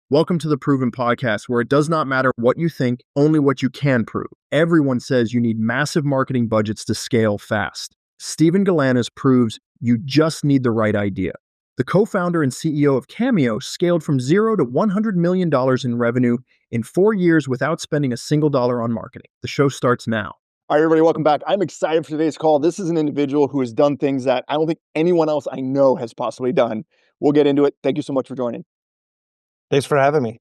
Welcome to the Proven Podcast, where it does not matter what you think, only what you can prove. Everyone says you need massive marketing budgets to scale fast. Steven Galanis proves you just need the right idea. The co-founder and CEO of Cameo scaled from $0 to $100 million in revenue in 4 years without spending a single dollar on marketing. The show starts now. All right, everybody, welcome back. I'm excited for today's call. This is an individual who has done things that I don't think anyone else I know has possibly done. We'll get into it. Thank you so much for joining. Thanks for having me.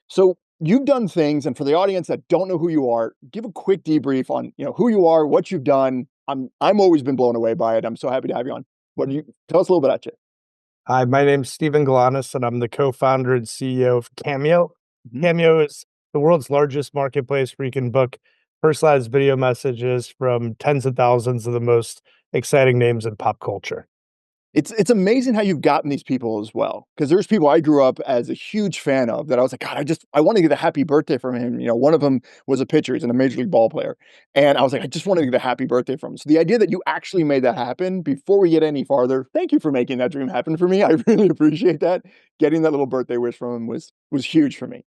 So you've done things, and for the audience that don't know who you are, give a quick debrief on who you are, what you've done. I'm always been blown away by it. I'm so happy to have you on. What do you tell us a little bit about you? Hi, my name's Steven Galanis, and I'm the co-founder and CEO of Cameo. Mhm. Cameo is the world's largest marketplace where you can book personalized video messages from tens of thousands of the most exciting names in pop culture. It's amazing how you've gotten these people as well. Because there's people I grew up as a huge fan of that I was like, God, I want to get a happy birthday from him. One of them was a pitcher, he's a major league ball player. And I was like, I just want to get a happy birthday from him. So the idea that you actually made that happen before we get any farther, thank you for making that dream happen for me. I really appreciate that. Getting that little birthday wish from him was huge for me.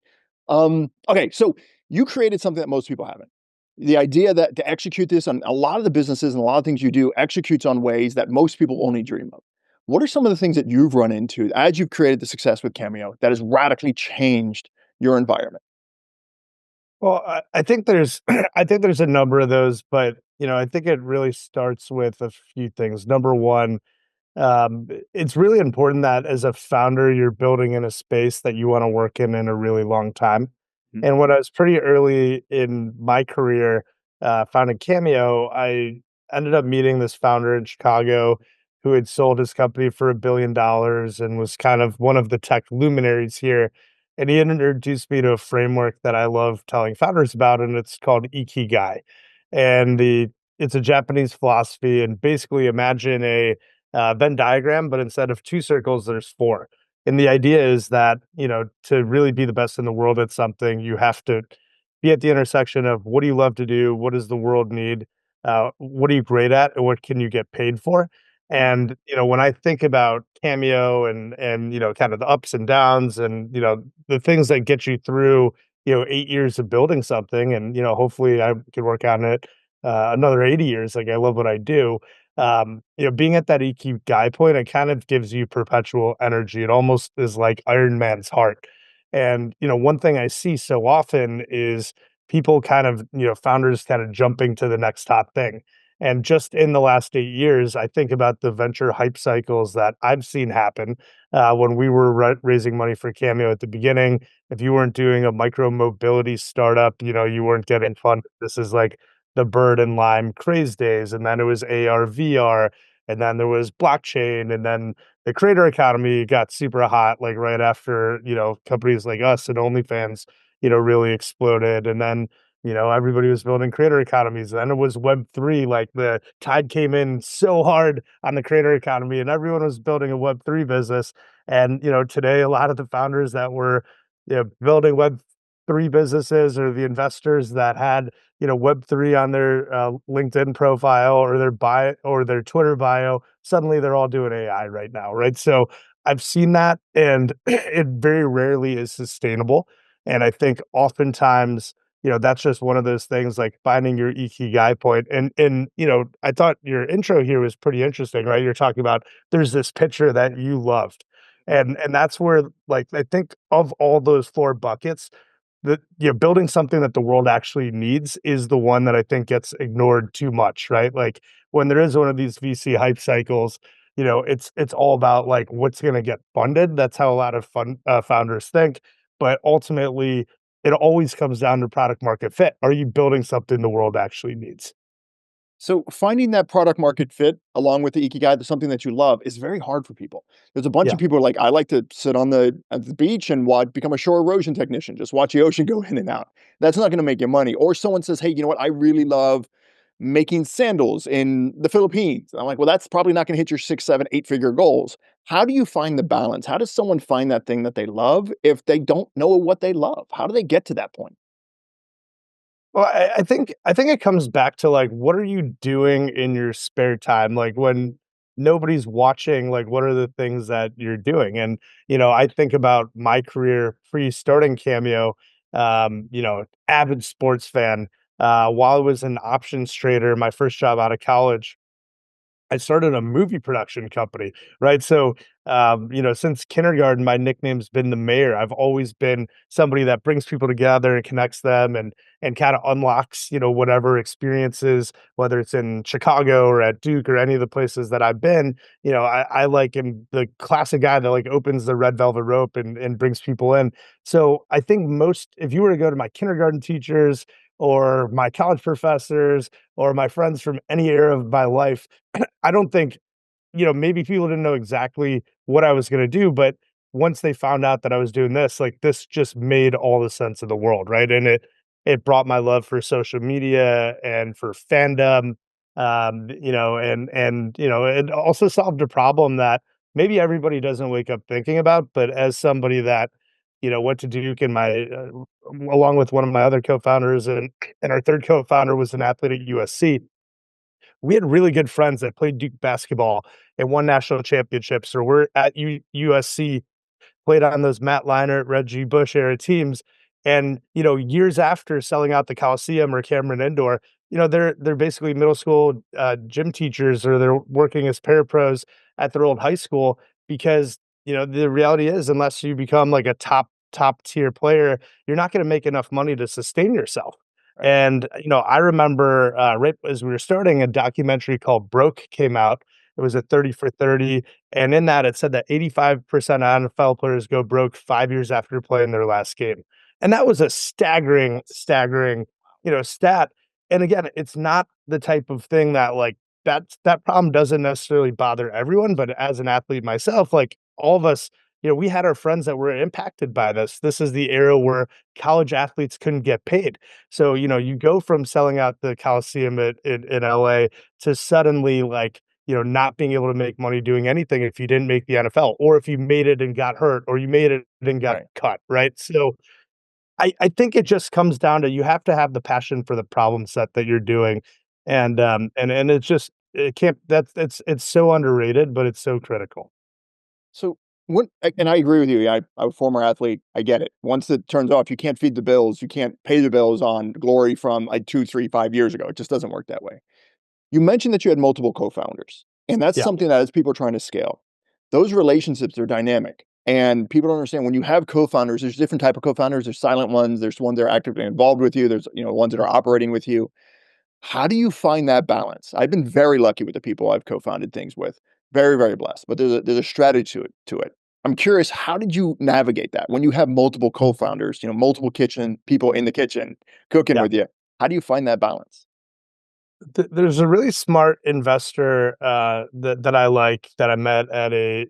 Okay, so you created something that most people haven't. The idea that to execute this on a lot of the businesses and a lot of things you do executes on ways that most people only dream of. What are some of the things that you've run into as you've created the success with Cameo that has radically changed your environment? Well, I think there's I think there's a number of those, but I think it really starts with a few things. Number one, it's really important that as a founder, you're building in a space that you want to work in a really long time. Mhm. And when I was pretty early in my career, founding Cameo, I ended up meeting this founder in Chicago who had sold his company for $1 billion and was kind of one of the tech luminaries here. And he introduced me to a framework that I love telling founders about, and it's called Ikigai. And it's a Japanese philosophy, and basically imagine a Venn diagram, but instead of two circles, there's four. And the idea is that, to really be the best in the world at something, you have to be at the intersection of what do you love to do? What does the world need? What are you great at? And what can you get paid for? And, when I think about Cameo and, kind of the ups and downs and, the things that get you through, 8 years of building something and, hopefully I can work on it another 80 years. Like I love what I do. Being at that Ikigai point, it kind of gives you perpetual energy. It almost is like Iron Man's heart. And, one thing I see so often is people kind of, founders kind of jumping to the next top thing. And just in the last 8 years, I think about the venture hype cycles that I've seen happen when we were raising money for Cameo at the beginning. If you weren't doing a micro mobility startup, you weren't getting funded. This is like the Bird and Lime craze days, and then it was AR, VR, and then there was blockchain, and then the creator economy got super hot, like right after, companies like us and OnlyFans, really exploded. And then, everybody was building creator economies. Then it was Web3, like the tide came in so hard on the creator economy and everyone was building a Web3 business. And, today a lot of the founders that were, building Web3 businesses or the investors that had Web3 on their LinkedIn profile or their bio or their Twitter bio, suddenly they're all doing AI right now, right? So I've seen that, and it very rarely is sustainable. And I think oftentimes, that's just one of those things like finding your Ikigai point. And I thought your intro here was pretty interesting, right? You're talking about there's this picture that you loved. And that's where, like, I think of all those four buckets, that building something that the world actually needs is the one that I think gets ignored too much, right? Like when there is one of these VC hype cycles, it's all about like what's going to get funded. That's how a lot of founders think, but ultimately, it always comes down to product market fit. Are you building something the world actually needs? So finding that product market fit along with the Ikigai, to something that you love, is very hard for people. There's a bunch Yeah. of people who are like, I like to sit at the beach and become a shore erosion technician, just watch the ocean go in and out. That's not going to make you money. Or someone says, hey, you know what? I really love making sandals in the Philippines. I'm like, well, that's probably not going to hit your 6, 7, 8 figure goals. How do you find the balance? How does someone find that thing that they love if they don't know what they love? How do they get to that point? Well, I think it comes back to like what are you doing in your spare time? Like when nobody's watching, like, what are the things that you're doing? And, I think about my career pre-starting Cameo, avid sports fan. While I was an options trader, my first job out of college, I started a movie production company, right? So, since kindergarten, my nickname's been the mayor. I've always been somebody that brings people together and connects them and kind of unlocks, whatever experiences, whether it's in Chicago or at Duke or any of the places that I've been. I like am the classic guy that like opens the red velvet rope and brings people in. So I think if you were to go to my kindergarten teachers or my college professors or my friends from any era of my life, I don't think, maybe people didn't know exactly what I was gonna do, but once they found out that I was doing this, like, this just made all the sense of the world, right? And it brought my love for social media and for fandom, it also solved a problem that maybe everybody doesn't wake up thinking about, but as somebody that, went to Duke and along with one of my other co-founders and our 3rd co-founder was an athlete at USC. We had really good friends that played Duke basketball and won national championships or were at USC, played on those Matt Leinart, Reggie Bush era teams. And, years after selling out the Coliseum or Cameron Indoor, they're basically middle school gym teachers or they're working as parapros at their old high school because, the reality is unless you become like a top tier player, you're not going to make enough money to sustain yourself. Right. And, I remember right as we were starting, a documentary called Broke came out. It was a 30 for 30. And in that, it said that 85% of NFL players go broke 5 years after playing their last game. And that was a staggering, stat. And again, it's not the type of thing that like that problem doesn't necessarily bother everyone. But as an athlete myself, like all of us, we had our friends that were impacted by this. This is the era where college athletes couldn't get paid. So, you go from selling out the Coliseum in LA to suddenly like, not being able to make money doing anything if you didn't make the NFL, or if you made it and got hurt, or you made it and got Right. cut, right? So I think it just comes down to you have to have the passion for the problem set that you're doing. And it's just it can't that's it's so underrated, but it's so critical. So and I agree with you. I'm a former athlete. I get it. Once it turns off, you can't feed the bills. You can't pay the bills on glory from like 2, 3, 5 years ago. It just doesn't work that way. You mentioned that you had multiple co-founders, and that's Yeah, something that as people are trying to scale, those relationships are dynamic. And people don't understand when you have co-founders, there's different type of co-founders. There's silent ones. There's ones that are actively involved with you. There's ones that are operating with you. How do you find that balance? I've been very lucky with the people I've co-founded things with. Very, very blessed. But there's a strategy to it. I'm curious, how did you navigate that when you have multiple co-founders, multiple kitchen people in the kitchen cooking yeah. with you? How do you find that balance? There's a really smart investor that I like that I met at a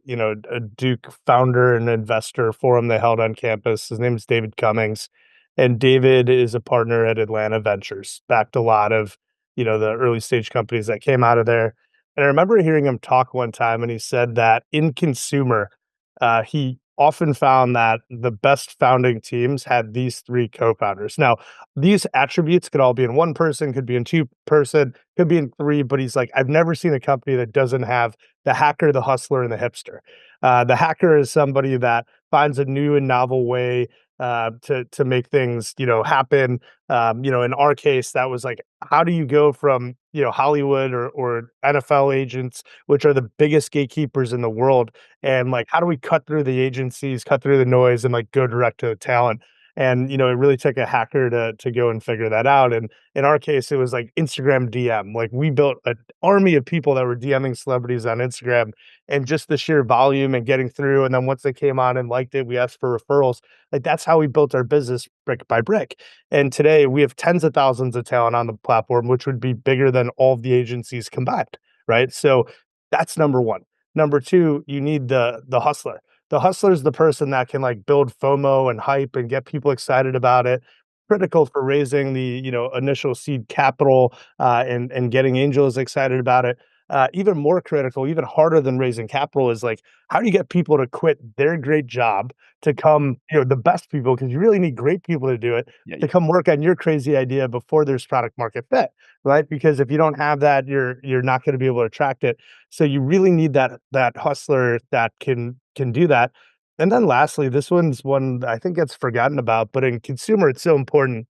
Duke founder and investor forum they held on campus. His name is David Cummings, and David is a partner at Atlanta Ventures, backed a lot of the early stage companies that came out of there. And I remember hearing him talk one time, and he said that in consumer, he often found that the best founding teams had these 3 co-founders. Now, these attributes could all be in one person, could be in 2 person, could be in 3, but he's like, "I've never seen a company that doesn't have the hacker, the hustler, and the hipster." The hacker is somebody that finds a new and novel way, to make things, happen. In our case, that was like, how do you go from, Hollywood or NFL agents, which are the biggest gatekeepers in the world, and, like, how do we cut through the agencies, cut through the noise, and, like, go direct to the talent? And, it really took a hacker to go and figure that out, and in our case, it was, like, Instagram DM, like, we built an army of people that were DMing celebrities on Instagram, and just the sheer volume and getting through, and then once they came on and liked it, we asked for referrals. Like, that's how we built our business brick by brick, and today, we have tens of thousands of talent on the platform, which would be bigger than all of the agencies combined, right? So, that's number 1. Number 2, you need the hustler. The hustler is the person that can, like, build FOMO and hype and get people excited about it. Critical for raising the, initial seed capital, and getting angels excited about it. even more critical, even harder than raising capital is like, how do you get people to quit their great job to come, the best people, because you really need great people to do it, Yeah, to come work on your crazy idea before there's product market fit, right? Because if you don't have that, you're not going to be able to attract it. So you really need that hustler that can do that. And then lastly, this one's one I think gets forgotten about, but in consumer, it's so important.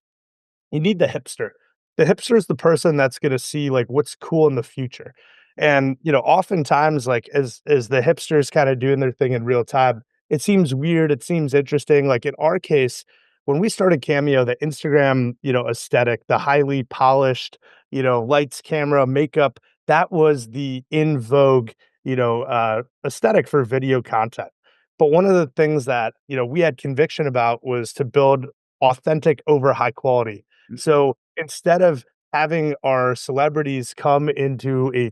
You need the hipster. The hipster is the person that's gonna see, like, what's cool in the future. And, oftentimes, like, as the hipsters kinda doing their thing in real time, it seems weird, it seems interesting. Like, in our case, when we started Cameo, the Instagram, aesthetic, the highly polished, lights, camera, makeup, that was the in vogue, aesthetic for video content. But one of the things that, we had conviction about was to build authentic over high quality. So instead of having our celebrities come into a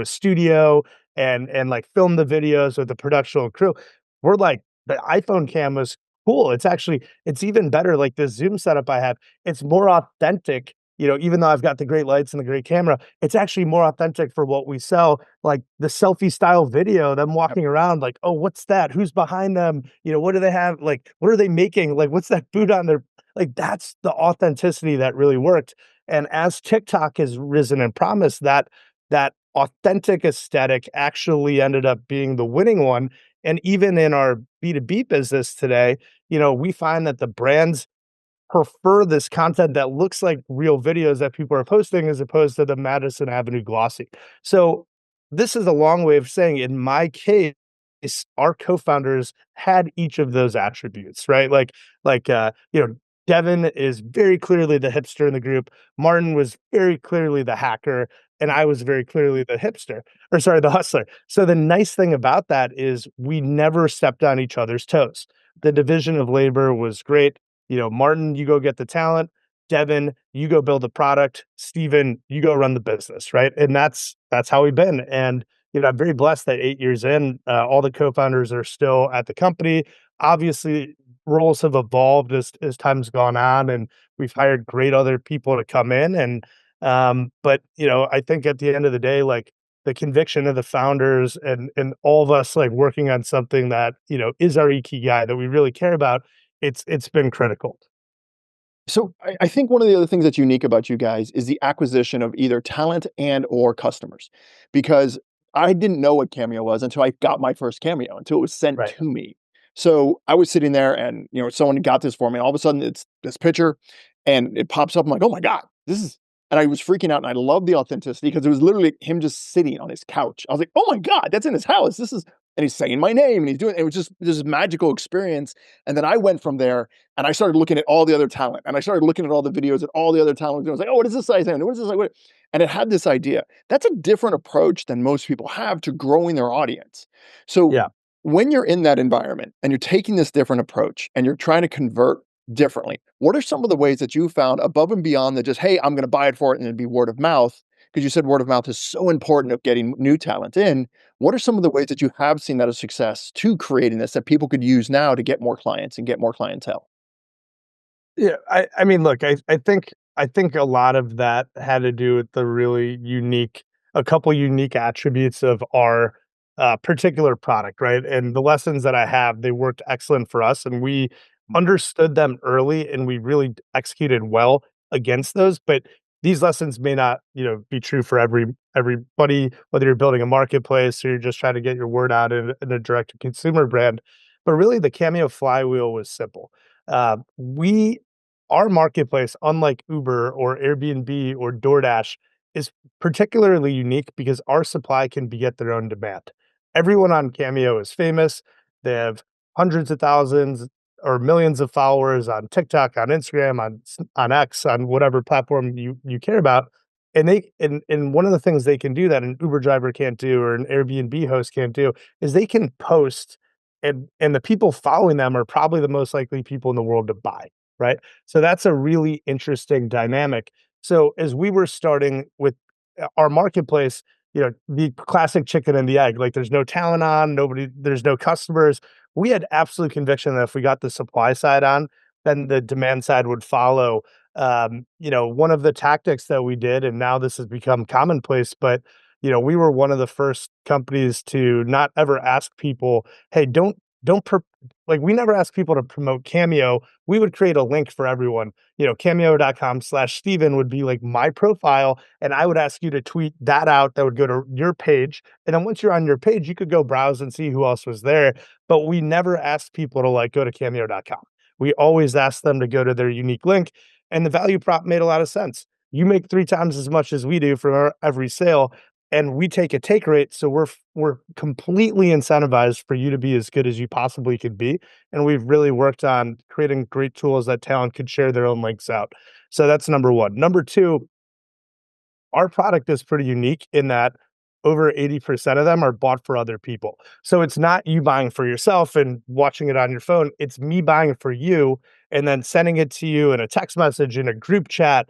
studio and like film the videos with the production crew, we're like, the iPhone camera's cool. It's even better. Like the Zoom setup I have, it's more authentic. Even though I've got the great lights and the great camera, it's actually more authentic for what we sell. Like the selfie style video, them walking around, like, oh, what's that? Who's behind them? What do they have? Like, what are they making? Like, what's that food on their, like, that's the authenticity that really worked. And as TikTok has risen in promise, that authentic aesthetic actually ended up being the winning one. And even in our B2B business today, we find that the brands prefer this content that looks like real videos that people are posting as opposed to the Madison Avenue glossy. So this is a long way of saying, in my case, our co-founders had each of those attributes, right? Devin is very clearly the hipster in the group. Martin was very clearly the hacker, and I was very clearly the hipster, or sorry, the hustler. So the nice thing about that is we never stepped on each other's toes. The division of labor was great. Martin, you go get the talent. Devin, you go build the product. Steven, you go run the business, right? And that's how we've been. And I'm very blessed that 8 years in, all the co-founders are still at the company. Obviously, roles have evolved as time's gone on, and we've hired great other people to come in. And but I think at the end of the day, like the conviction of the founders and all of us like working on something that is our Ikigai that we really care about, it's been critical. So I think one of the other things that's unique about you guys is the acquisition of either talent and or customers, because I didn't know what Cameo was until I got my first Cameo, until it was sent Right. to me. So I was sitting there and someone got this for me. All of a sudden it's this picture and it pops up. I'm like, oh my God, this is, and I was freaking out and I love the authenticity because it was literally him just sitting on his couch. I was like, oh my God, that's in his house. This is, and he's saying my name and he's doing, it was just this magical experience. And then I went from there and I started looking at all the other talent and I started looking at all the videos that all the other talent was doing. I was like, oh, what is this guy saying? What is this like? What? And it had this idea. That's a different approach than most people have to growing their audience. So Yeah. when you're in that environment and you're taking this different approach and you're trying to convert differently, what are some of the ways that you found above and beyond the just, hey, I'm going to buy it for it and it'd be word of mouth? Because you said word of mouth is so important of getting new talent in. What are some of the ways that you have seen that a success to creating this that people could use now to get more clients and get more clientele? Yeah, I mean, look, I think a lot of that had to do with the really unique a couple unique attributes of our, particular product, right? And the lessons that I have, they worked excellent for us, and we understood them early, and we really executed well against those, but these lessons may not, be true for everybody, whether you're building a marketplace or you're just trying to get your word out in a direct to consumer brand. But really, the Cameo flywheel was simple. We Our marketplace, unlike Uber or Airbnb or DoorDash, is particularly unique because our supply can beget their own demand. Everyone on Cameo is famous. They have hundreds of thousands or millions of followers on TikTok, on Instagram, on X, on whatever platform you care about. And one of the things they can do that an Uber driver can't do or an Airbnb host can't do is they can post, and the people following them are probably the most likely people in the world to buy, right? So that's a really interesting dynamic. So as we were starting with our marketplace, the classic chicken and the egg, like there's no talent on, there's no customers. We had absolute conviction that if we got the supply side on, then the demand side would follow. One of the tactics that we did, and now this has become commonplace, but we were one of the first companies to not ever ask people, hey, don't pro-, like we never asked people to promote Cameo. We would create a link for everyone. Cameo.com/Steven would be like my profile, and I would ask you to tweet that out. That would go to your page. And then once you're on your page, you could go browse and see who else was there. But we never asked people to like go to Cameo.com. We always asked them to go to their unique link. And the value prop made a lot of sense. You make 3 times as much as we do for every sale, and we take a take rate, so we're completely incentivized for you to be as good as you possibly could be, and we've really worked on creating great tools that talent could share their own links out. So that's number 1. Number 2, our product is pretty unique in that over 80% of them are bought for other people. So it's not you buying for yourself and watching it on your phone. It's me buying for you and then sending it to you in a text message, in a group chat,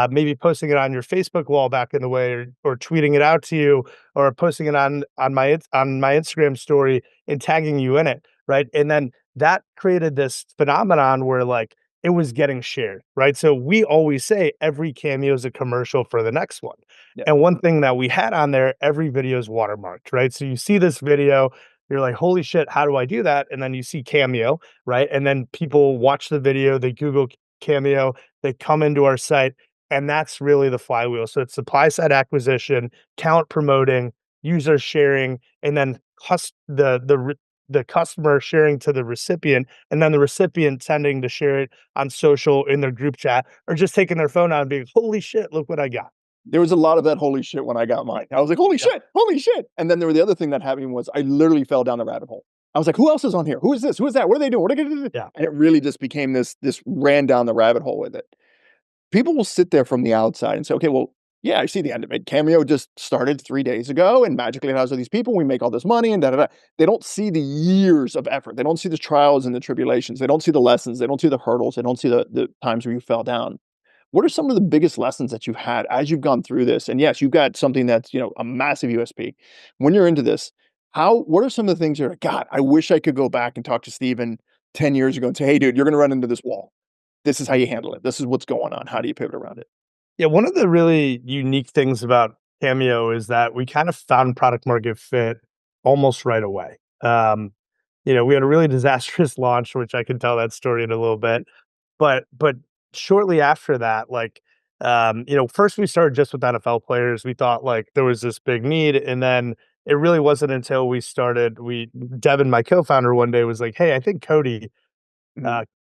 maybe posting it on your Facebook wall back in the way, or tweeting it out to you, or posting it on my Instagram story and tagging you in it, right? And then that created this phenomenon where like it was getting shared, right? So we always say every Cameo is a commercial for the next one. Yeah. And one thing that we had on there, every video is watermarked, right? So you see this video, you're like, holy shit, how do I do that? And then you see Cameo, right? And then people watch the video, they Google Cameo, they come into our site, and that's really the flywheel. So it's supply side acquisition, talent promoting, user sharing, and then the customer sharing to the recipient, and then the recipient tending to share it on social in their group chat, or just taking their phone out and being, holy shit, look what I got. There was a lot of that holy shit when I got mine. I was like, holy Yep. shit, holy shit. And then the other thing that happened was I literally fell down the rabbit hole. I was like, who else is on here? Who is this? Who is that? What are they doing? What are they doing? Yeah. And it really just became this ran down the rabbit hole with it. People will sit there from the outside and say, okay, well, yeah, I see the end of it. Cameo just started 3 days ago, and magically it has all these people. We make all this money, and da da da. They don't see the years of effort. They don't see the trials and the tribulations. They don't see the lessons. They don't see the hurdles. They don't see the times where you fell down. What are some of the biggest lessons that you've had as you've gone through this? And yes, you've got something that's, a massive USP. When you're into this, what are some of the things you're like, God, I wish I could go back and talk to Steven 10 years ago and say, hey, dude, you're going to run into this wall. This is how you handle it. This is what's going on. How do you pivot around it? Yeah, one of the really unique things about Cameo is that we kind of found product market fit almost right away. We had a really disastrous launch, which I can tell that story in a little bit. But shortly after that, like, first we started just with NFL players. We thought like there was this big need, and then it really wasn't until Devin, my co-founder, one day was like, "Hey, I think Cody,"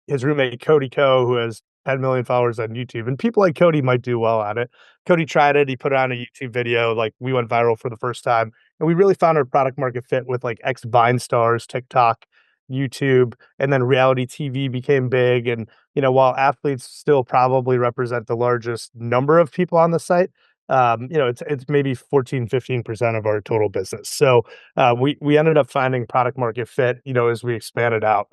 his roommate Cody Ko, who has 10 million followers on YouTube, and people like Cody might do well at it. Cody tried it. He put it on a YouTube video. Like we went viral for the first time, and we really found our product market fit with like ex Vine stars, TikTok, YouTube, and then reality TV became big. And while athletes still probably represent the largest number of people on the site, it's maybe 14-15% of our total business. So we ended up finding product market fit, as we expanded out.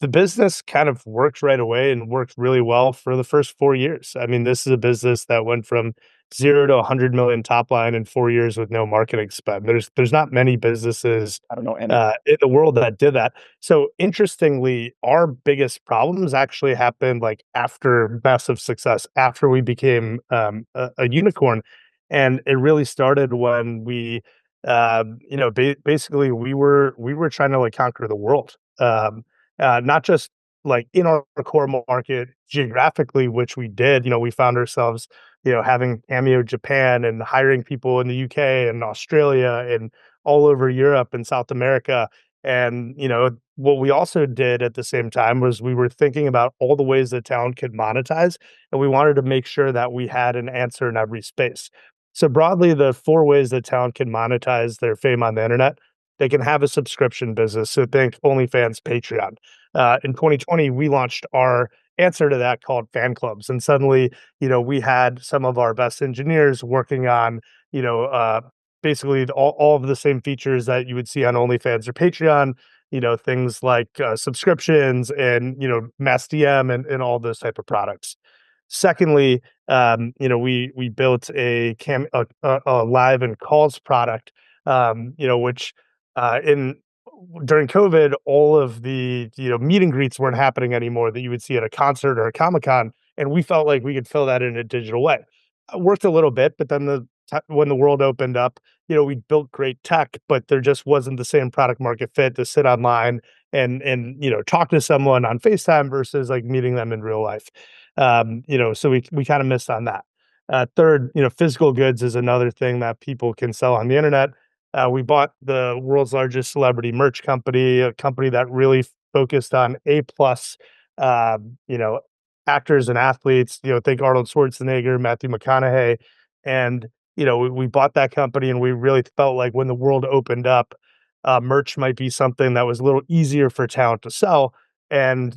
The business kind of worked right away and worked really well for the first 4 years. I mean, this is a business that went from 0 to 100 million top line in 4 years with no marketing spend. There's not many businesses I don't know any. in the world that did that. So interestingly, our biggest problems actually happened like after massive success, after we became a unicorn, and it really started when basically we were trying to like conquer the world. Not just like in our core market geographically, which we did. We found ourselves, having Cameo Japan and hiring people in the UK and Australia and all over Europe and South America. And, what we also did at the same time was we were thinking about all the ways that talent could monetize, and we wanted to make sure that we had an answer in every space. So broadly, the 4 ways that talent can monetize their fame on the internet: they can have a subscription business. So think OnlyFans, Patreon. In 2020, we launched our answer to that called fan clubs. And suddenly, we had some of our best engineers working on, basically all of the same features that you would see on OnlyFans or Patreon, things like subscriptions and, mass DM and all those type of products. Secondly, we built a live and calls product, which in during COVID, all of the meet and greets weren't happening anymore that you would see at a concert or a Comic-Con, and we felt like we could fill that in a digital way. It worked a little bit, but then the when the world opened up, we built great tech, but there just wasn't the same product market fit to sit online and talk to someone on FaceTime versus like meeting them in real life. So we kind of missed on that. Third, physical goods is another thing that people can sell on the internet. We bought the world's largest celebrity merch company, a company that really focused on A plus, uh, you know, actors and athletes. Think Arnold Schwarzenegger, Matthew McConaughey, and we bought that company, and we really felt like when the world opened up, merch might be something that was a little easier for talent to sell. And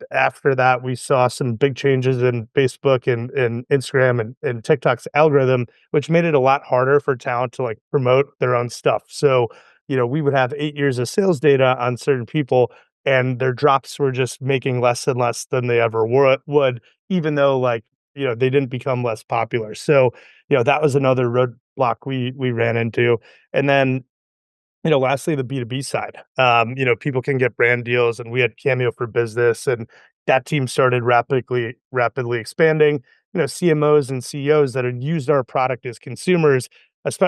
after that, we saw some big changes in Facebook and Instagram and TikTok's algorithm, which made it a lot harder for talent to like promote their own stuff. So, we would have 8 years of sales data on certain people, and their drops were just making less and less than they ever would, even though like, they didn't become less popular. So, that was another roadblock we ran into. And then lastly, the B2B side. People can get brand deals, and we had Cameo for Business, and that team started rapidly expanding. CMOs and CEOs that had used our product as consumers,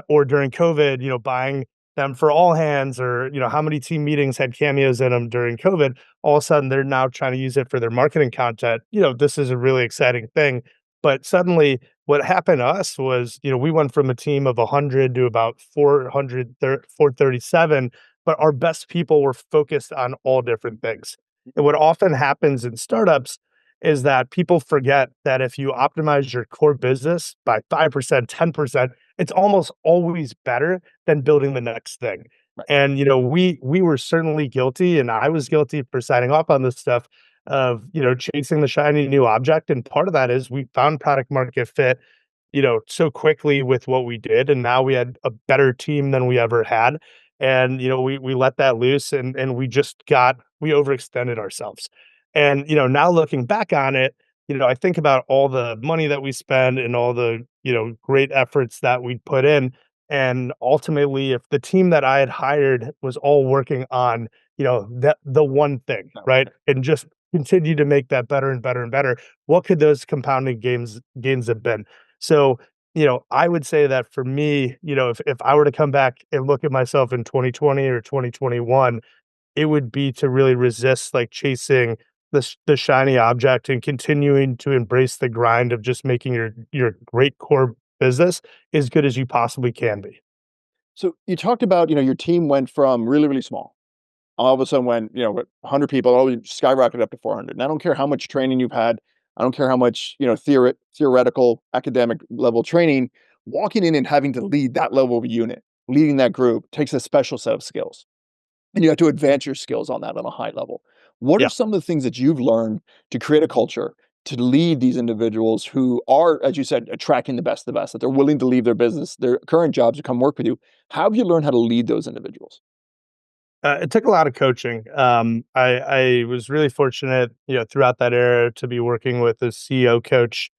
or during COVID, buying them for all hands, or how many team meetings had cameos in them during COVID. All of a sudden, they're now trying to use it for their marketing content. This is a really exciting thing. But suddenly, what happened to us was, we went from a team of 100 to about 437, but our best people were focused on all different things. And what often happens in startups is that people forget that if you optimize your core business by 5%, 10%, it's almost always better than building the next thing. Right. And we were certainly guilty, and I was guilty for signing off on this stuff of chasing the shiny new object. And part of that is we found product market fit so quickly with what we did, and now we had a better team than we ever had. And we let that loose, and we overextended ourselves. And now looking back on it, I think about all the money that we spend and all the great efforts that we put in. And ultimately, if the team that I had hired was all working on the one thing, right, and just continue to make that better and better and better, what could those compounding gains have been? So, I would say that for me, if I were to come back and look at myself in 2020 or 2021, it would be to really resist like chasing the shiny object and continuing to embrace the grind of just making your great core business as good as you possibly can be. So you talked about, your team went from really, really small. All of a sudden went, with 100 people, all skyrocketed up to 400. And I don't care how much training you've had. I don't care how much, theoretical academic level training, walking in and having to lead that level of unit, leading that group takes a special set of skills. And you have to advance your skills on that on a high level. What are Yeah. some of the things that you've learned to create a culture to lead these individuals who are, as you said, attracting the best, that they're willing to leave their business, their current jobs to come work with you? How have you learned how to lead those individuals? It took a lot of coaching. I was really fortunate, throughout that era to be working with a CEO coach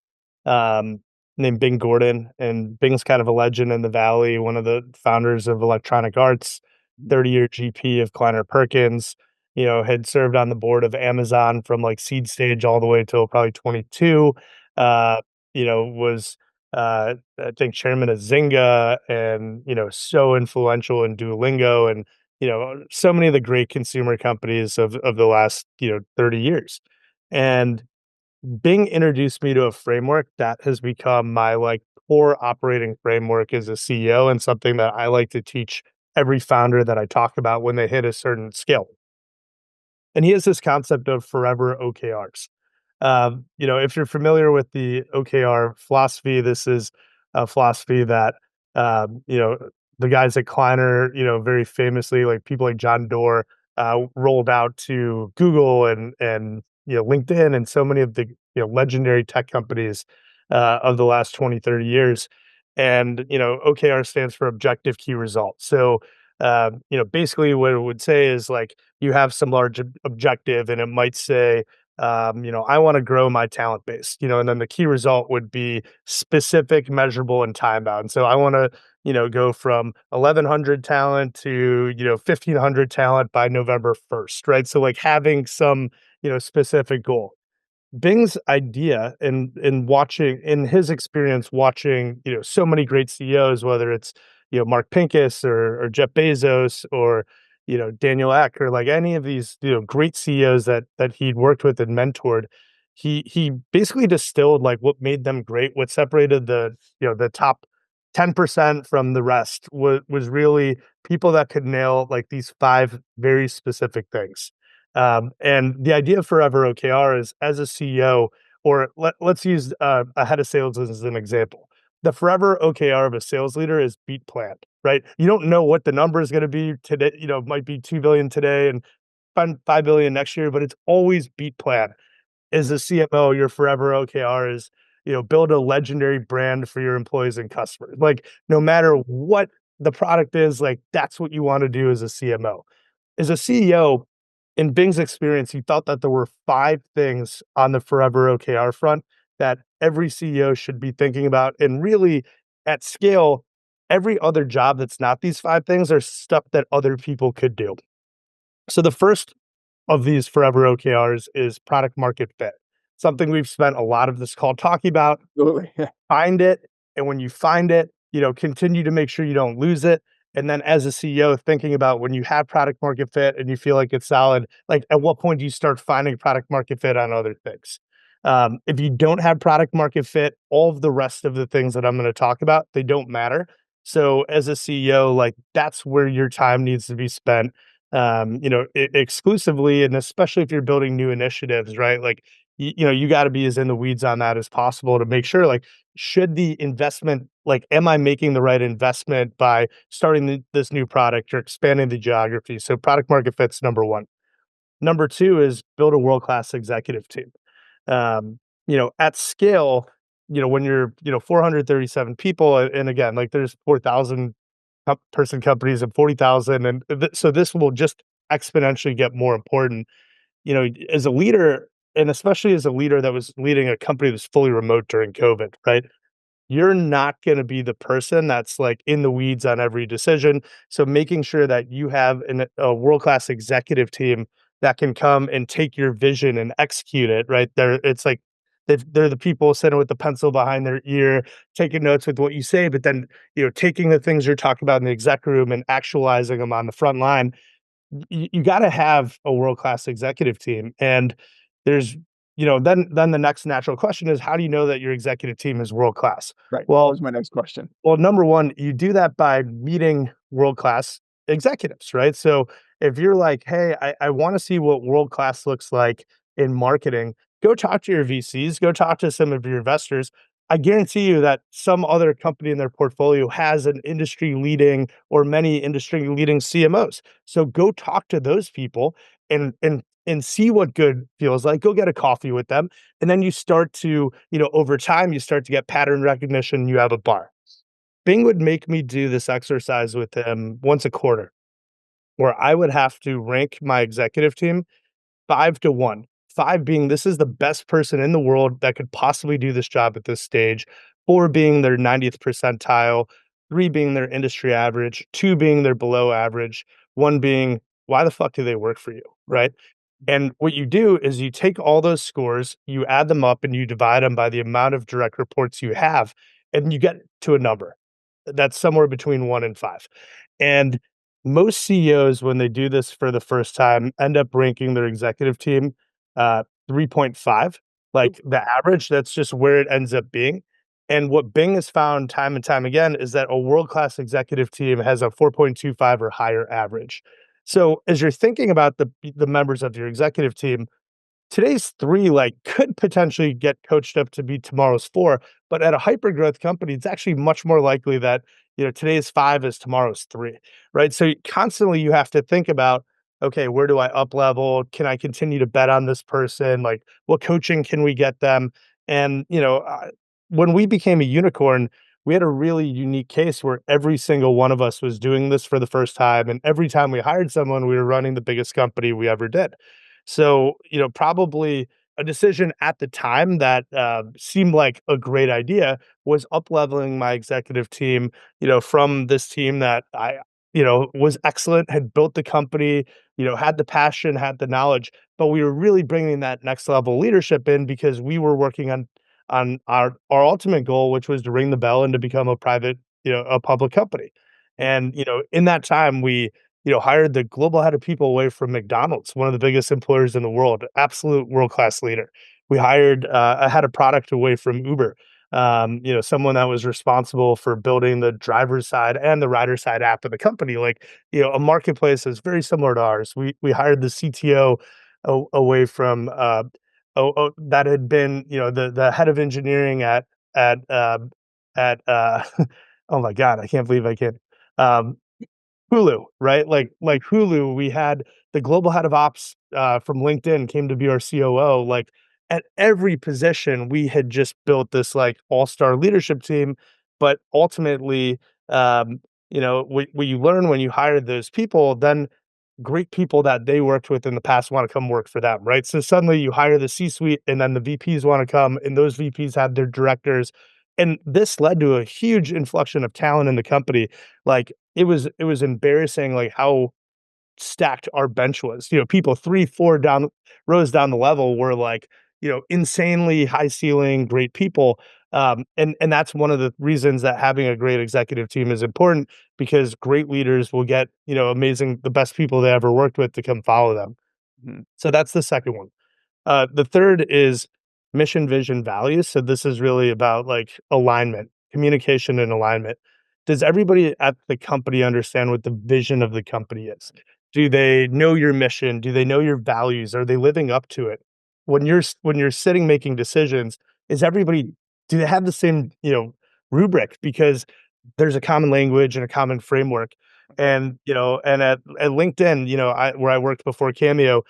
um, named Bing Gordon. And Bing's kind of a legend in the Valley, one of the founders of Electronic Arts, 30-year GP of Kleiner Perkins, had served on the board of Amazon from like seed stage all the way till probably 22. Was I think chairman of Zynga, and so influential in Duolingo, and so many of the great consumer companies of the last 30 years. And Bing introduced me to a framework that has become my like core operating framework as a CEO, and something that I like to teach every founder that I talk about when they hit a certain scale. And he has this concept of forever OKRs. If you're familiar with the OKR philosophy, this is a philosophy that, the guys at Kleiner, very famously, like people like John Doerr, rolled out to Google and LinkedIn and so many of the legendary tech companies of the last 20, 30 years. And OKR stands for objective key result. So basically what it would say is like you have some large objective, and it might say, I want to grow my talent base, and then the key result would be specific, measurable, and time bound. So I want to, go from 1,100 talent to, 1,500 talent by November 1st, right? So like having some, specific goal. Bing's idea in his experience watching, so many great CEOs, whether it's, Mark Pincus or Jeff Bezos or, Daniel Ek or like any of these, great CEOs that he'd worked with and mentored, he basically distilled like what made them great, what separated the top 10% from the rest was really people that could nail like these five very specific things. And the idea of Forever OKR is as a CEO, or let's use a head of sales as an example. The Forever OKR of a sales leader is beat plan, right? You don't know what the number is going to be today. It might be 2 billion today and 5 billion next year, but it's always beat plan. As a CMO, your Forever OKR is, build a legendary brand for your employees and customers. Like no matter what the product is, like that's what you want to do as a CMO. As a CEO, in Bing's experience, he felt that there were five things on the Forever OKR front that every CEO should be thinking about. And really, at scale, every other job that's not these five things are stuff that other people could do. So the first of these Forever OKRs is product market fit. Something we've spent a lot of this call talking about. Absolutely. Yeah. Find it, and when you find it, continue to make sure you don't lose it. And then as a CEO, thinking about when you have product market fit and you feel like it's solid, like at what point do you start finding product market fit on other things? If you don't have product market fit, all of the rest of the things that I'm going to talk about, they don't matter. So as a CEO, like that's where your time needs to be spent, exclusively, and especially if you're building new initiatives, right? Like, you got to be as in the weeds on that as possible to make sure, like, should the investment, like, am I making the right investment by starting this new product or expanding the geography? So product market fit's number one. Number two is build a world-class executive team. At scale, when you're, 437 people, and again, like there's 4,000 person companies and 40,000. And so this will just exponentially get more important, as a leader, and especially as a leader that was leading a company that's fully remote during COVID, right? You're not going to be the person that's like in the weeds on every decision. So making sure that you have a world-class executive team that can come and take your vision and execute it, right? It's like they're the people sitting with the pencil behind their ear, taking notes with what you say, but then, taking the things you're talking about in the exec room and actualizing them on the front line. You got to have a world-class executive team. And there's, then the next natural question is, how do you know that your executive team is world class? Right. That Well, was my next question. number one, you do that by meeting world class executives, right? So if you're like, hey, I want to see what world class looks like in marketing, go talk to your VCs, go talk to some of your investors. I guarantee you that some other company in their portfolio has an industry leading or many industry leading CMOs. So go talk to those people and see what good feels like. Go get a coffee with them. And then you start to, over time, you start to get pattern recognition. You have a bar. Bing would make me do this exercise with him once a quarter, where I would have to rank my executive team 5 to 1. 5 being this is the best person in the world that could possibly do this job at this stage. 4 being their 90th percentile. 3 being their industry average. 2 being their below average. 1 being why the fuck do they work for you, right? And what you do is you take all those scores, you add them up, and you divide them by the amount of direct reports you have, and you get to a number that's somewhere between 1 and 5. And most CEOs, when they do this for the first time, end up ranking their executive team 3.5, like the average. That's just where it ends up being. And what Bing has found time and time again is that a world-class executive team has a 4.25 or higher average. So as you're thinking about the members of your executive team, today's 3, like, could potentially get coached up to be tomorrow's 4, but at a hyper growth company, it's actually much more likely that, today's 5 is tomorrow's 3, right? So constantly you have to think about, okay, where do I up level? Can I continue to bet on this person? Like, what coaching can we get them? And, when we became a unicorn, we had a really unique case where every single one of us was doing this for the first time. And every time we hired someone, we were running the biggest company we ever did. So, probably a decision at the time that seemed like a great idea was up-leveling my executive team, from this team that was excellent, had built the company, had the passion, had the knowledge, but we were really bringing that next level leadership in because we were working on our ultimate goal, which was to ring the bell and to become a private, a public company. And, in that time, we, hired the global head of people away from McDonald's, one of the biggest employers in the world, absolute world-class leader. We hired a head of product away from Uber, someone that was responsible for building the driver's side and the rider side app of the company, like, a marketplace that's very similar to ours. We hired the CTO away from that had been, the head of engineering at oh my god, I can't believe I can't um Hulu, right? Like Hulu, we had the global head of ops from LinkedIn came to be our COO. Like at every position, we had just built this like all-star leadership team. But ultimately, what you learn when you hire those people, then great people that they worked with in the past want to come work for them, right? So suddenly you hire the C-suite and then the VPs want to come and those VPs have their directors. And this led to a huge inflection of talent in the company. Like it was embarrassing like how stacked our bench was. People 3, 4 down rows down the level were like, insanely high ceiling, great people. And that's one of the reasons that having a great executive team is important because great leaders will get, the best people they ever worked with to come follow them. Mhm. So that's the second one. The third is mission, vision, values. So this is really about like alignment, communication and alignment. Does everybody at the company understand what the vision of the company is? Do they know your mission? Do they know your values? Are they living up to it? When you're sitting making decisions, is everybody do they have the same, rubric? Because there's a common language and a common framework. And at LinkedIn, where I worked before Cameo,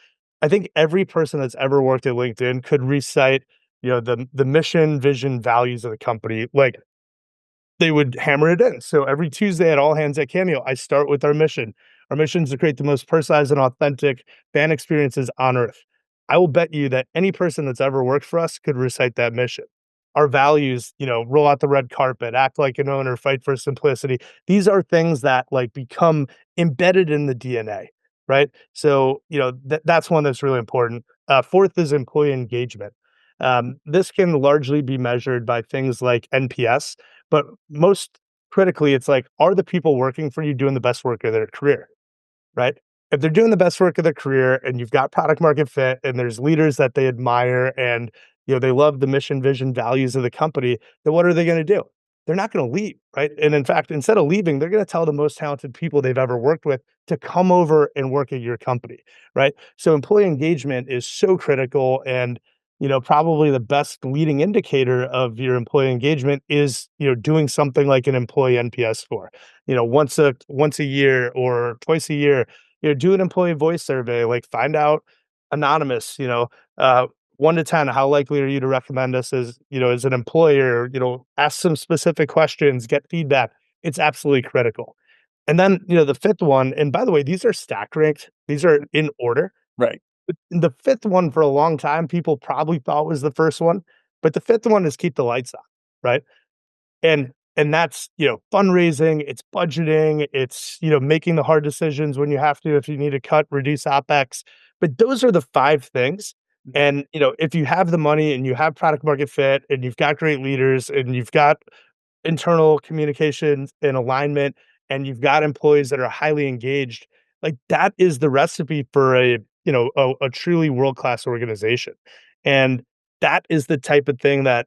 I think every person that's ever worked at LinkedIn could recite, the mission, vision, values of the company. Like they would hammer it in. So every Tuesday at All Hands at Cameo, I start with our mission. Our mission is to create the most personalized and authentic fan experiences on earth. I will bet you that any person that's ever worked for us could recite that mission. Our values, roll out the red carpet, act like an owner, fight for simplicity. These are things that like become embedded in the DNA, right? So, that's one that's really important. Fourth is employee engagement. This can largely be measured by things like NPS, but most critically, it's like, are the people working for you doing the best work of their career, right? If they're doing the best work of their career and you've got product market fit and there's leaders that they admire and they love the mission, vision, values of the company, then what are they going to do? They're not going to leave, right? And in fact, instead of leaving, they're going to tell the most talented people they've ever worked with to come over and work at your company, right? So employee engagement is so critical and probably the best leading indicator of your employee engagement is, doing something like an employee NPS score. Once a year or twice a year, do an employee voice survey, like find out anonymous, 1 to 10, how likely are you to recommend us as an employer, ask some specific questions, get feedback. It's absolutely critical. And then, the fifth one, and by the way, these are stack ranked. These are in order. Right. The fifth one for a long time, people probably thought was the first one, but the fifth one is keep the lights on, right? And that's, fundraising, it's budgeting, it's, making the hard decisions when you have to, if you need to cut, reduce OpEx. But those are the 5 things. And, if you have the money and you have product market fit and you've got great leaders and you've got internal communications and alignment and you've got employees that are highly engaged, like that is the recipe for a truly world-class organization. And that is the type of thing that,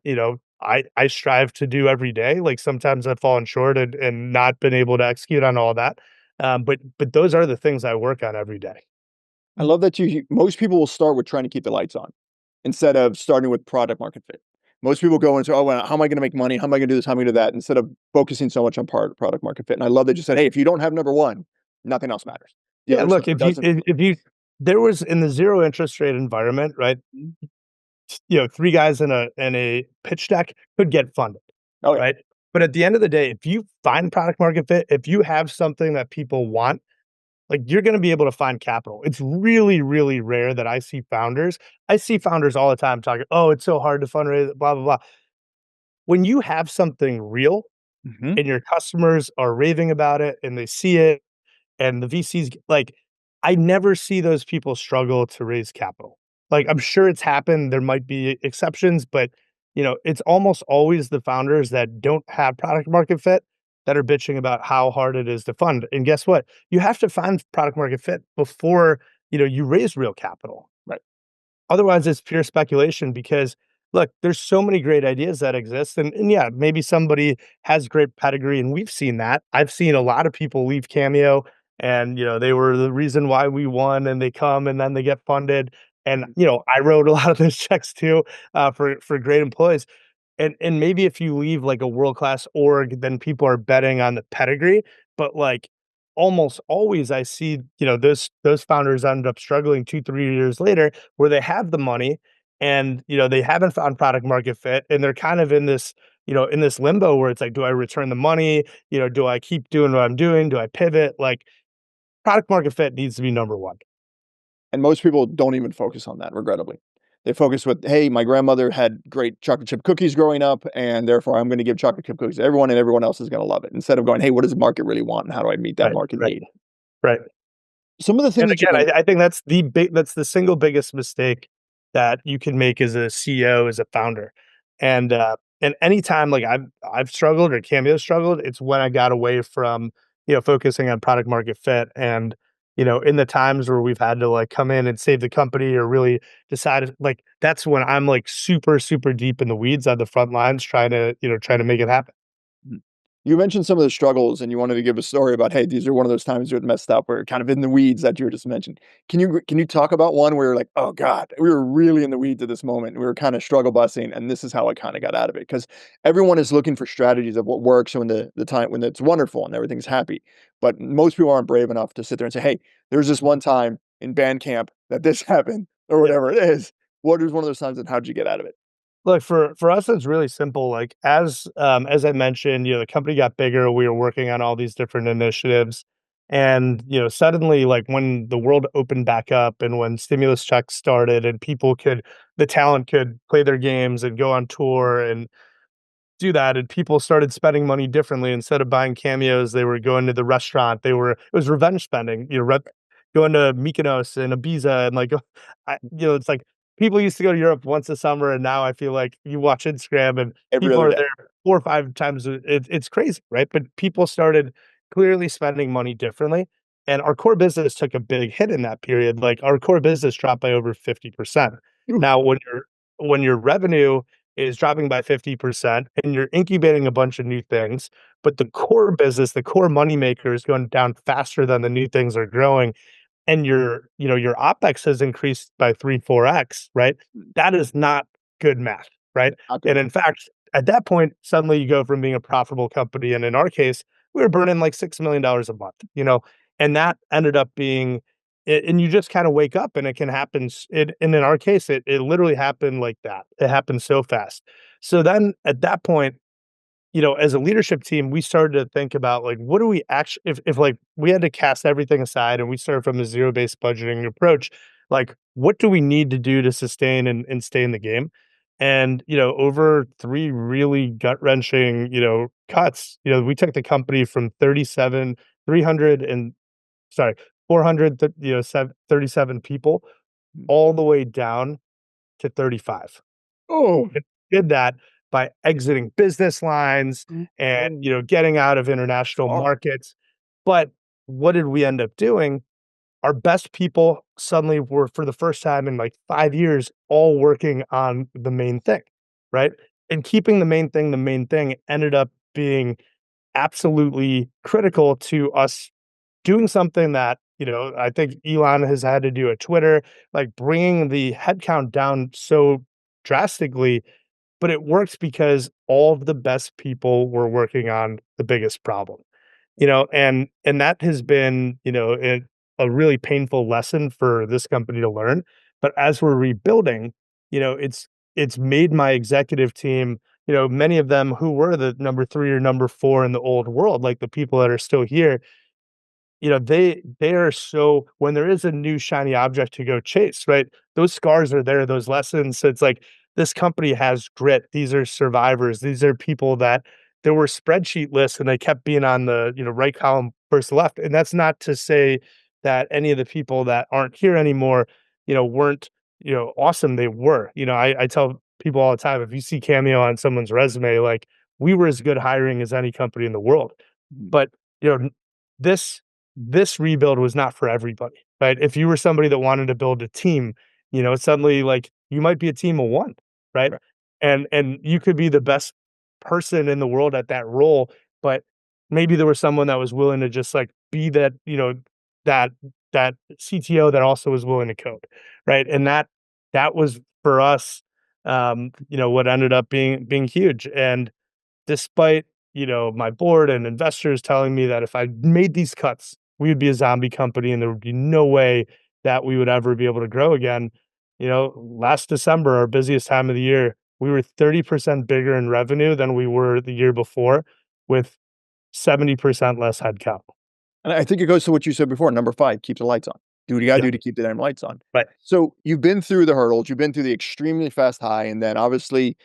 I strive to do every day. Like sometimes I've fallen short and not been able to execute on all that. But those are the things I work on every day. I love that most people will start with trying to keep the lights on instead of starting with product market fit. Most people go into, oh, well, how am I going to make money? How am I going to do this? How am I going to do that? Instead of focusing so much on product market fit. And I love that you said, hey, if you don't have number one, nothing else matters. The Yeah, other look, stuff doesn't. if you there was in the zero interest rate environment, right? 3 guys in a pitch deck could get funded, Oh, yeah. right? But at the end of the day, if you find product market fit, if you have something that people want, like you're going to be able to find capital. It's really, really rare that I see founders all the time talking, oh, it's so hard to fundraise, blah, blah, blah. When you have something real Mhm. and your customers are raving about it and they see it and the VCs, like, I never see those people struggle to raise capital. Like, I'm sure it's happened, there might be exceptions, but, it's almost always the founders that don't have product market fit that are bitching about how hard it is to fund, and guess what? You have to find product market fit before, you raise real capital. Right. Otherwise, it's pure speculation because, look, there's so many great ideas that exist, and yeah, maybe somebody has great pedigree, and we've seen that. I've seen a lot of people leave Cameo, and, they were the reason why we won, and they come, and then they get funded, and, I wrote a lot of those checks too, for great employees. And maybe if you leave, like, a world-class org, then people are betting on the pedigree, but, like, almost always I see, those founders end up struggling 2, 3 years later where they have the money and, they haven't found product market fit, and they're kind of in this limbo where it's like, "Do I return the money? Do I keep doing what I'm doing? Do I pivot?" Like, product market fit needs to be number 1. And most people don't even focus on that, regrettably. They focus with, "Hey, my grandmother had great chocolate chip cookies growing up, and therefore I'm gonna give chocolate chip cookies to everyone, and everyone else is gonna love it." Instead of going, "Hey, what does the market really want, and how do I meet that Right, market right, need?" right. Some of the And things that you again, mentioned. I think that's the single biggest mistake that you can make as a CEO, as a founder. And anytime, like, I've struggled or Cameo struggled, it's when I got away from, focusing on product market fit and, in the times where we've had to, like, come in and save the company or really decide, like, that's when I'm, like, super, super deep in the weeds on the front lines trying to make it happen. You mentioned some of the struggles, and you wanted to give a story about, hey, these are one of those times you had messed up, where kind of in the weeds that you were just mentioned. Can you talk about one where you're like, oh God, we were really in the weeds at this moment. We were kind of struggle busting, and this is how I kind of got out of it. Because everyone is looking for strategies of what works when the time when it's wonderful and everything's happy. But most people aren't brave enough to sit there and say, hey, there's this one time in band camp that this happened, or Yeah. whatever it is. What is one of those times, and how'd you get out of it? Look, for us, it's really simple. Like, as I mentioned, the company got bigger. We were working on all these different initiatives, and suddenly, like, when the world opened back up, and when stimulus checks started, and the talent could play their games and go on tour and do that, and people started spending money differently. Instead of buying cameos, they were going to the restaurant. It was revenge spending, going to Mykonos and Ibiza and, like, it's like people used to go to Europe once a summer, and now I feel like you watch Instagram and Every people other are day. there 4 or 5 times it's crazy, right? But people started clearly spending money differently, and our core business took a big hit in that period. Like, our core business dropped by over 50%. Oof. Now, when your revenue is dropping by 50% and you're incubating a bunch of new things, but the core business, the core moneymaker is going down faster than the new things are growing, and your OpEx has increased by 3, 4x, right? That is not good math, right? Not And good. in fact, at that point, suddenly you go from being a profitable company, and in our case, we were burning like $6 million a month, and that ended up being and you just kind of wake up and it can happen. And in our case, it literally happened like that. It happened so fast. So then at that point, as a leadership team, we started to think about, like, what do we actually, if like we had to cast everything aside and we started from a zero-based budgeting approach, like, what do we need to do to sustain and stay in the game? And, over 3 really gut-wrenching, cuts, we took the company from 300 and sorry, 400, 37 people all the way down to 35. Oh. It did that by exiting business lines Mm. and, Oh. getting out of international Hard. markets. But what did we end up doing? Our best people suddenly were, for the first time in like 5 years, all working on the main thing, right? And keeping the main thing ended up being absolutely critical to us doing something that, I think Elon has had to do at Twitter, like bringing the headcount down so drastically, but it works because all of the best people were working on the biggest problem, and that has been, a really painful lesson for this company to learn. But as we're rebuilding, it's made my executive team, many of them who were the number 3 or number 4 in the old world, like the people that are still here, they are so when there is a new shiny object to go chase, right? Those scars are there, those lessons. So it's like this company has grit. These are survivors. These are people that there were spreadsheet lists and they kept being on the, right column first left. And that's not to say that any of the people that aren't here anymore, weren't, awesome they were. I tell people all the time, if you see Cameo on someone's resume, like we were as good hiring as any company in the world. Mhm. But you know, n- this rebuild was not for everybody, right? If you were somebody that wanted to build a team, suddenly like you might be a team of one, right? Right. And you could be the best person in the world at that role, but maybe there was someone that was willing to just like be that, that that CTO that also was willing to code, right? And that was for us, what ended up being huge. And despite, my board and investors telling me that if I made these cuts, we would be a zombie company and there would be no way that we would ever be able to grow again. Last December, our busiest time of the year, we were 30% bigger in revenue than we were the year before with 70% less headcount. And I think it goes to what you said before, number 5, keep the lights on. Do what you gotta Yep. do to keep the damn lights on. Right. So, you've been through the hurdles, you've been through the extremely fast high, and then obviously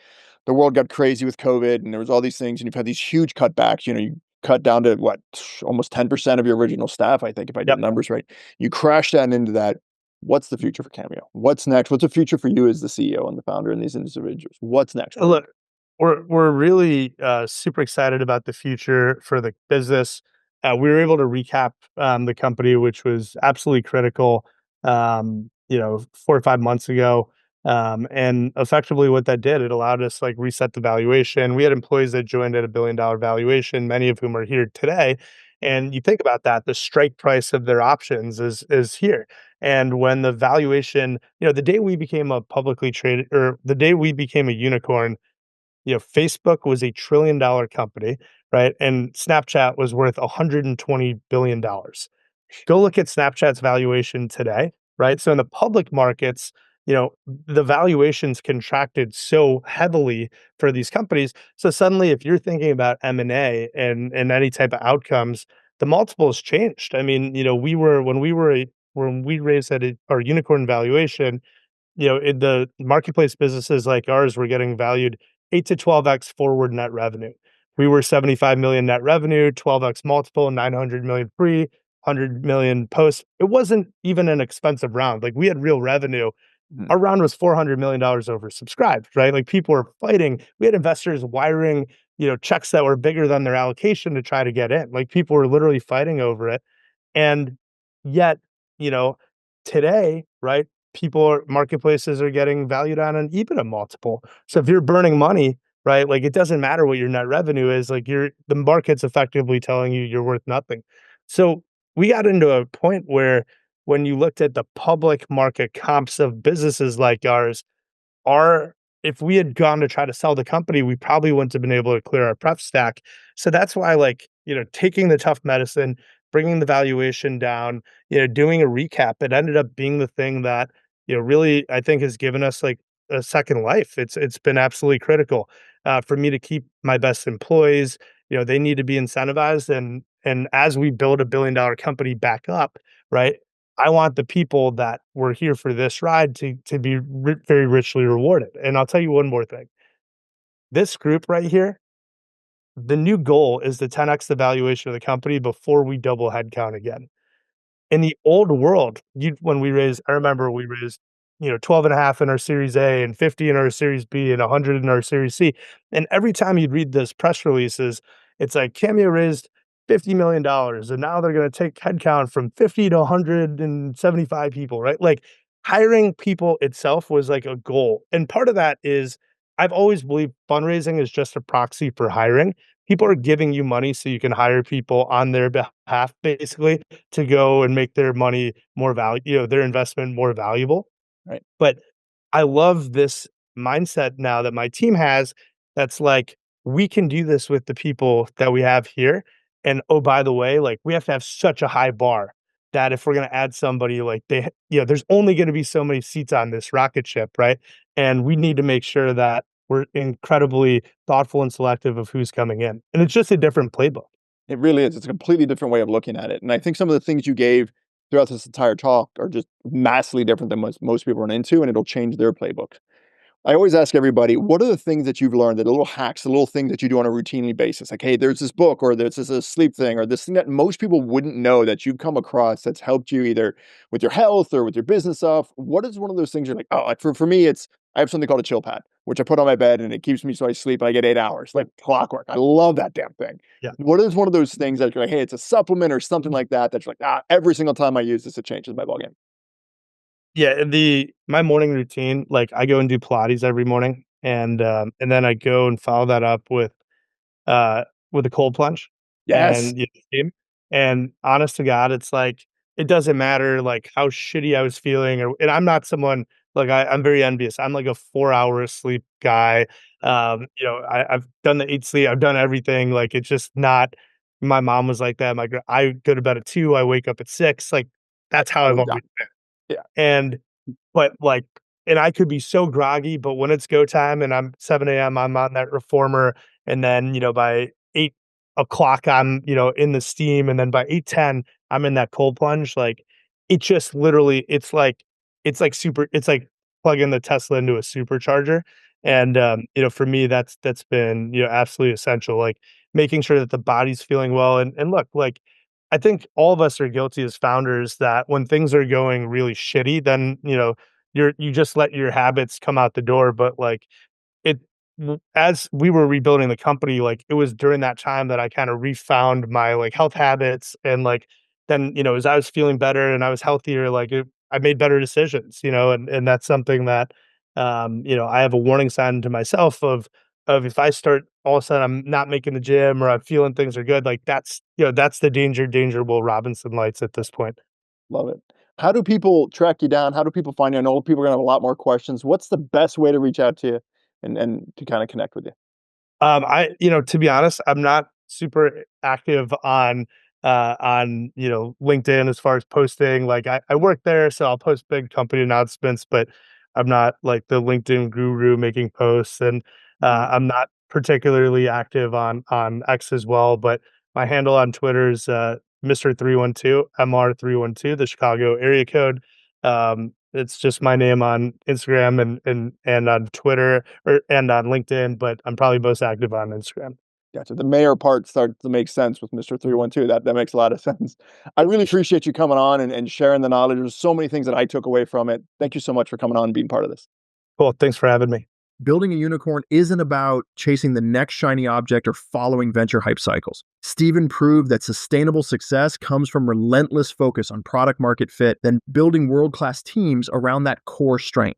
the world got crazy with COVID, and there was all these things, and you've had these huge cutbacks, you cut down to what? Almost 10% of your original staff, I think, if I did Yep. the numbers right. You crash that into that. What's the future for Cameo? What's next? What's the future for you as the CEO and the founder and these individuals? What's next for you? Look, we're really super excited about the future for the business. We were able to recap the company, which was absolutely critical. 4 or 5 months ago, and effectively what that did, it allowed us like reset the valuation. We had employees that joined at $1 billion valuation, many of whom are here today. And you think about that, the strike price of their options is here. And when the valuation, the day we became a publicly traded, or the day we became a unicorn, Facebook was a $1 trillion company, right? And Snapchat was worth $120 billion. Go look at Snapchat's valuation today, right? So in the public markets, the valuations contracted so heavily for these companies. So suddenly, if you're thinking about M&A and any type of outcomes, the multiples changed. I mean, when we raised our unicorn valuation, in the marketplace businesses like ours were getting valued 8 to 12x forward net revenue. We were 75 million net revenue, 12x multiple, 900 million pre, 100 million post. It wasn't even an expensive round. Like we had real revenue. Mhm. Our round was $400 million oversubscribed, right? Like people were fighting. We had investors wiring, checks that were bigger than their allocation to try to get in. Like people were literally fighting over it. And yet, you know, today, right, marketplaces are getting valued on an EBITDA multiple. So if you're burning money, right, like it doesn't matter what your net revenue is, like the market's effectively telling you you're worth nothing. So we got into a point where when you looked at the public market comps of businesses like ours, our if we had gone to try to sell the company, we probably wouldn't have been able to clear our prep stack. So that's why, like, taking the tough medicine, bringing the valuation down, doing a recap, it ended up being the thing that, really, I think has given us like a second life. It's been absolutely critical for me to keep my best employees. They need to be incentivized, and as we build $1 billion company back up, right? I want the people that were here for this ride to be very richly rewarded. And I'll tell you one more thing. This group right here, the new goal is to 10x the valuation of the company before we double headcount again. In the old world, when we raised, I remember we raised, 12 and a half in our Series A and 50 in our Series B and 100 in our Series C. And every time you'd read those press releases, it's like Cameo raised $50 million and now they're going to take headcount from 50 to 175 people, right? Like hiring people itself was like a goal. And part of that is I've always believed fundraising is just a proxy for hiring. People are giving you money so you can hire people on their behalf, basically, to go and make their money more their investment more valuable. Right. But I love this mindset now that my team has that's like, we can do this with the people that we have here. And oh, by the way, like we have to have such a high bar that if we're going to add somebody, like there's only going to be so many seats on this rocket ship, right? And we need to make sure that we're incredibly thoughtful and selective of who's coming in. And it's just a different playbook. It really is. It's a completely different way of looking at it. And I think some of the things you gave throughout this entire talk are just massively different than most people run into, and it'll change their playbook. I always ask everybody, what are the things that you've learned, the little hacks, the little things that you do on a routinely basis? Like, hey, there's this book or there's this a sleep thing or this thing that most people wouldn't know that you've come across that's helped you either with your health or with your business stuff. What is one of those things you're like, oh, like for me, it's I have something called a chill pad, which I put on my bed and it keeps me so I sleep and I get 8 hours, like clockwork. I love that damn thing. Yeah. What is one of those things that you're like, hey, it's a supplement or something like that that you're like, every single time I use this, it changes my ballgame. Yeah, my morning routine, like, I go and do Pilates every morning, and then I go and follow that up with a cold plunge Yes. and, steam, and honest to God, it's like, it doesn't matter, like, how shitty I was feeling and I'm not someone like, I'm very envious. I'm like a 4-hour sleep guy, I've done the 8 sleep, I've done everything, like, it's just not my mom was like that, I go to bed at 2, I wake up at 6, like, that's how I've Oh, always been. yeah. And but, like and I could be so groggy, but when it's go time and I'm 7 a.m., I'm on that reformer, and then, by 8 o'clock, I'm, in the steam, and then by 8:10, I'm in that cold plunge, like, it just literally it's like plugging the Tesla into a supercharger, and, for me, that's been, absolutely essential, like, making sure that the body's feeling well, and look, like, I think all of us are guilty as founders that when things are going really shitty, then, you just let your habits come out the door, but, like, it as we were rebuilding the company, like, it was during that time that I kinda refound my, like, health habits and, like, then, as I was feeling better and I was healthier, like, I made better decisions, and that's something that, I have a warning sign to myself of if I start all of a sudden I'm not making the gym or I'm feeling things are good, like, that's the danger Will Robinson lights at this point. Love it. How do people track you down? How do people find you? I know people are gonna have a lot more questions. What's the best way to reach out to you and to kind of connect with you? To be honest, I'm not super active on LinkedIn as far as posting. Like I work there, so I'll post big company announcements, but I'm not like the LinkedIn guru making posts, and Mhm. I'm not particularly active on X as well. But my handle on Twitter is Mr. 312 MR312, the Chicago area code. It's just my name on Instagram and on Twitter and on LinkedIn, but I'm probably most active on Instagram. Gotcha. The mayor part starts to make sense with Mr. 312. That makes a lot of sense. I really appreciate you coming on and sharing the knowledge. There's so many things that I took away from it. Thank you so much for coming on and being part of this. Cool. Thanks for having me. Building a unicorn isn't about chasing the next shiny object or following venture hype cycles. Steven proved that sustainable success comes from relentless focus on product market fit, then building world-class teams around that core strength.